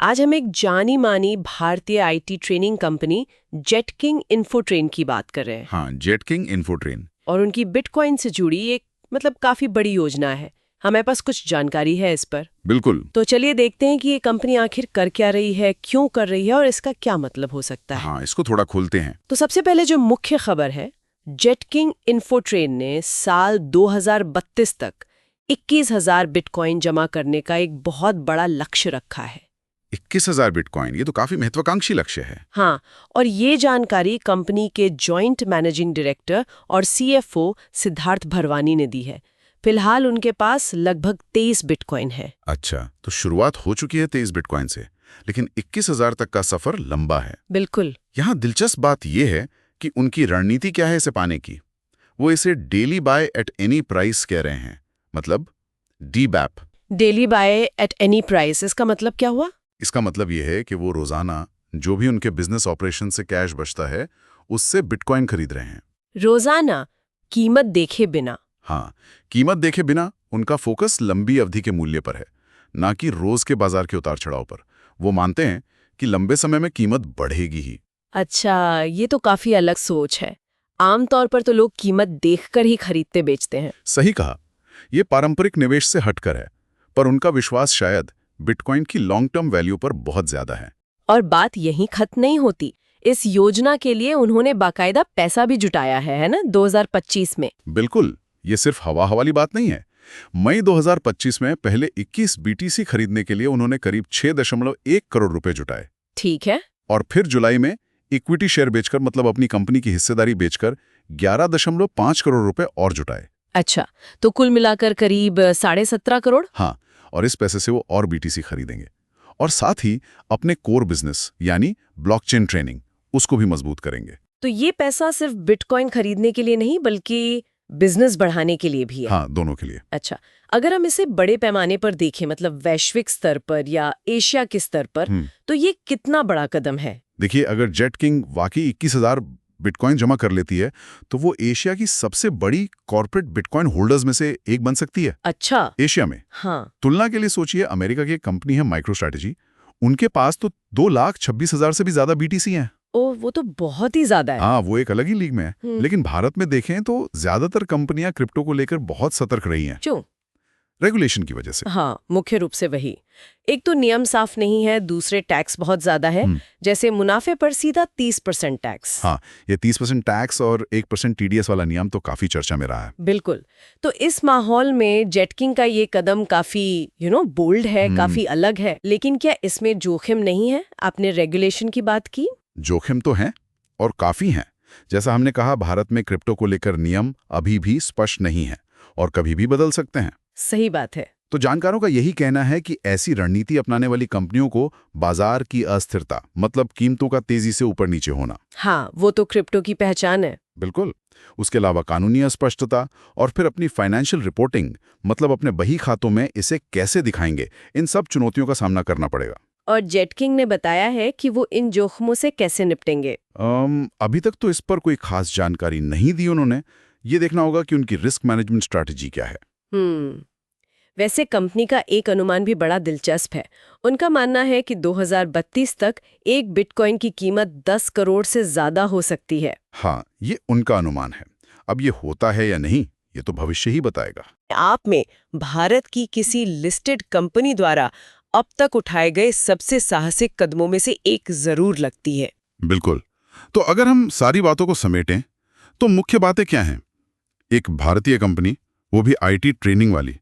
आज हम एक जानी मानी भारतीय आईटी ट्रेनिंग कंपनी जेटकिंग इन्फोट्रेन की बात कर रहे हैं। हाँ, जेटकिंग इन्फोट्रेन। और उनकी बिटकॉइन से जुड़ी एक काफी बड़ी योजना है। हमारे पास कुछ जानकारी है इस पर। बिल्कुल। तो चलिए देखते हैं कि ये कंपनी आखिर कर क्या रही है, क्यों कर रही है और इसका क्या मतलब हो सकता है। हाँ, इसको थोड़ा खोलते हैं। तो सबसे पहले जो मुख्य खबर है, जेटकिंग इन्फोट्रेन ने साल 2032 तक 21,000 बिटकॉइन जमा करने का एक बहुत बड़ा लक्ष्य रखा है। 21,000 बिटकॉइन, ये तो काफी महत्वाकांक्षी लक्ष्य है। हाँ, और ये जानकारी कंपनी के जॉइंट मैनेजिंग डायरेक्टर और सीएफओ सिद्धार्थ भरवानी ने दी है। फिलहाल उनके पास लगभग 23 बिटकॉइन है। अच्छा, तो शुरुआत हो चुकी है 23 बिटकॉइन से, लेकिन 21,000 तक का सफर लंबा है। बिल्कुल। यहाँ दिलचस्प बात यह है कि उनकी रणनीति क्या है इसे पाने की। वो इसे daily buy at any price कह रहे हैं, मतलब DBAP. Daily buy at any price, इसका मतलब क्या हुआ? इसका मतलब यह है कि वो रोजाना जो भी उनके बिजनेस ऑपरेशन से कैश बचता है उससे बिटकॉइन खरीद रहे हैं। रोजाना, कीमत देखे बिना। हाँ, कीमत देखे बिना। उनका फोकस लंबी अवधि के मूल्य पर है, ना कि रोज के बाजार के उतार चढ़ाव पर। वो मानते हैं कि लंबे समय में कीमत बढ़ेगी ही। अच्छा, ये तो काफी अलग सोच है। आमतौर पर तो लोग कीमत देखकर ही खरीदते बेचते हैं। सही कहा, ये पारंपरिक निवेश से हटकर है, पर उनका विश्वास शायद बिटकॉइन की लॉन्ग टर्म वैल्यू पर बहुत ज्यादा है। और बात यहीं खत्म नहीं होती। इस योजना के लिए उन्होंने बाकायदा पैसा भी जुटाया है ना, 2025 में। बिल्कुल, ये सिर्फ हवा वाली बात नहीं है। मई 2025 में पहले 21 बीटीसी खरीदने के लिए उन्होंने करीब 6.1 करोड़ रुपए जुटाए। ठीक है। और फिर जुलाई में इक्विटी शेयर बेचकर, मतलब अपनी कंपनी की हिस्सेदारी बेचकर 11.5 करोड़ रुपए और जुटाए। अच्छा, तो कुल मिलाकर करीब 17.5 करोड़। हाँ, और इस पैसे से वो और बीटीसी खरीदेंगे और साथ ही अपने कोर बिजनेस यानी ब्लॉकचेन ट्रेनिंग उसको भी मजबूत करेंगे। तो ये पैसा सिर्फ बिटकॉइन खरीदने के लिए नहीं बल्कि बिजनेस बढ़ाने के लिए भी है। हाँ, दोनों के लिए। अच्छा, अगर हम इसे बड़े पैमाने पर देखें, मतलब वैश्विक स्तर पर या एशिया के स्तर पर, तो ये कितना बड़ा कदम है? देखिए, अगर जेटकिंग वाकई 21,000 बिटकॉइन जमा कर लेती है तो वो एशिया की सबसे बड़ी कॉर्पोरेट बिटकॉइन होल्डर्स में से एक बन सकती है। अच्छा। एशिया में। हाँ। तुलना के लिए सोचिए, अमेरिका की एक कंपनी है माइक्रो स्ट्रैटेजी, उनके पास तो 2,26,000 से भी ज्यादा बीटीसी हैं। ओ, वो तो बहुत ही ज्यादा है। हाँ, वो एक अलग ही लीग में है। लेकिन भारत में देखें तो ज्यादातर कंपनियां क्रिप्टो को लेकर बहुत सतर्क रही हैं। क्यों? रेगुलेशन की वजह से। हाँ, मुख्य रूप से वही। एक तो नियम साफ नहीं है, दूसरे टैक्स बहुत ज्यादा है। जैसे मुनाफे पर सीधा 30% टैक्स। हाँ, ये 30% टैक्स और 1% टीडीएस वाला नियम तो काफी चर्चा में रहा है। बिल्कुल। तो इस माहौल में जेटकिंग का ये कदम काफी बोल्ड है, काफी अलग है। लेकिन क्या इसमें जोखिम नहीं है? आपने रेगुलेशन की बात की। जोखिम तो हैं और काफी हैं। जैसा हमने कहा, भारत में क्रिप्टो को लेकर नियम अभी भी स्पष्ट नहीं है और कभी भी बदल सकते हैं। सही बात है। तो जानकारों का यही कहना है कि ऐसी रणनीति अपनाने वाली कंपनियों को बाजार की अस्थिरता, मतलब कीमतों का तेजी से ऊपर नीचे होना। हाँ, वो तो क्रिप्टो की पहचान है। बिल्कुल। उसके अलावा कानूनी अस्पष्टता और फिर अपनी फाइनेंशियल रिपोर्टिंग, मतलब अपने बही खातों में इसे कैसे दिखाएंगे, इन सब चुनौतियों का सामना करना पड़ेगा। और जेटकिंग ने बताया है कि वो इन जोखमों से कैसे निपटेंगे। अभी तक तो इस पर कोई खास जानकारी नहीं दी उन्होंने। ये देखना होगा कि उनकी रिस्क मैनेजमेंट स्ट्रैटेजी क्या है। वैसे कंपनी का एक अनुमान भी बड़ा दिलचस्प है। उनका मानना है कि 2032 तक एक बिटकॉइन की कीमत 10 करोड़ से ज्यादा हो सकती है। हाँ, ये उनका अनुमान है। अब ये होता है या नहीं, ये तो भविष्य ही बताएगा। आप में भारत की किसी लिस्टेड कंपनी द्वारा अब तक उठाए गए सबसे साहसिक कदमों में से एक जरूर लगती है। बिल्कुल। तो अगर हम सारी बातों को समेटें तो मुख्य बातें क्या हैं? एक भारतीय कंपनी, वो भी आईटी ट्रेनिंग वाली,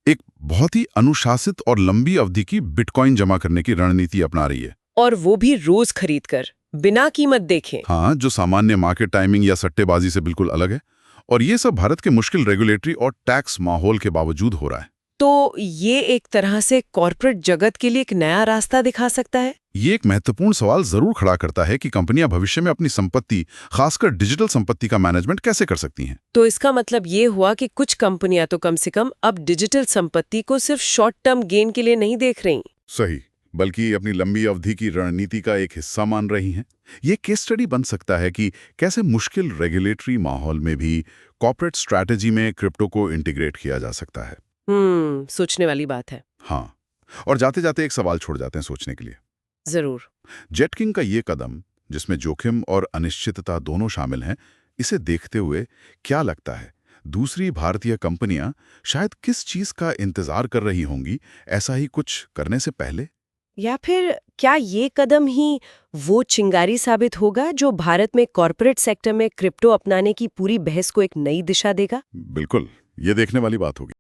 एक बहुत ही अनुशासित और लंबी अवधि की बिटकॉइन जमा करने की रणनीति अपना रही है। और वो भी रोज खरीदकर, बिना कीमत देखे। हाँ, जो सामान्य मार्केट टाइमिंग या सट्टेबाजी से बिल्कुल अलग है। और ये सब भारत के मुश्किल रेगुलेटरी और टैक्स माहौल के बावजूद हो रहा है। तो ये एक तरह से कॉर्पोरेट जगत के लिए एक नया रास्ता दिखा सकता है। ये एक महत्वपूर्ण सवाल जरूर खड़ा करता है कि कंपनियां भविष्य में अपनी संपत्ति, खासकर डिजिटल संपत्ति का मैनेजमेंट कैसे कर सकती हैं। तो इसका मतलब ये हुआ कि कुछ कंपनियां तो कम से कम अब डिजिटल संपत्ति को सिर्फ शॉर्ट टर्म गेन के लिए नहीं देख रही। सही, बल्कि अपनी लंबी अवधि की रणनीति का एक हिस्सा मान रही हैं। ये केस स्टडी बन सकता है कि कैसे मुश्किल रेगुलेटरी माहौल में भी कॉर्पोरेट स्ट्रैटेजी में क्रिप्टो को इंटीग्रेट किया जा सकता है। सोचने वाली बात है। हाँ, और जाते जाते एक सवाल छोड़ जाते हैं सोचने के लिए। जरूर। जेटकिंग का ये कदम, जिसमें जोखिम और अनिश्चितता दोनों शामिल हैं, इसे देखते हुए क्या लगता है दूसरी भारतीय कंपनियां शायद किस चीज का इंतजार कर रही होंगी ऐसा ही कुछ करने से पहले? या फिर क्या ये कदम ही वो चिंगारी साबित होगा जो भारत में कॉरपोरेट सेक्टर में क्रिप्टो अपनाने की पूरी बहस को एक नई दिशा देगा? बिल्कुल, ये देखने वाली बात होगी।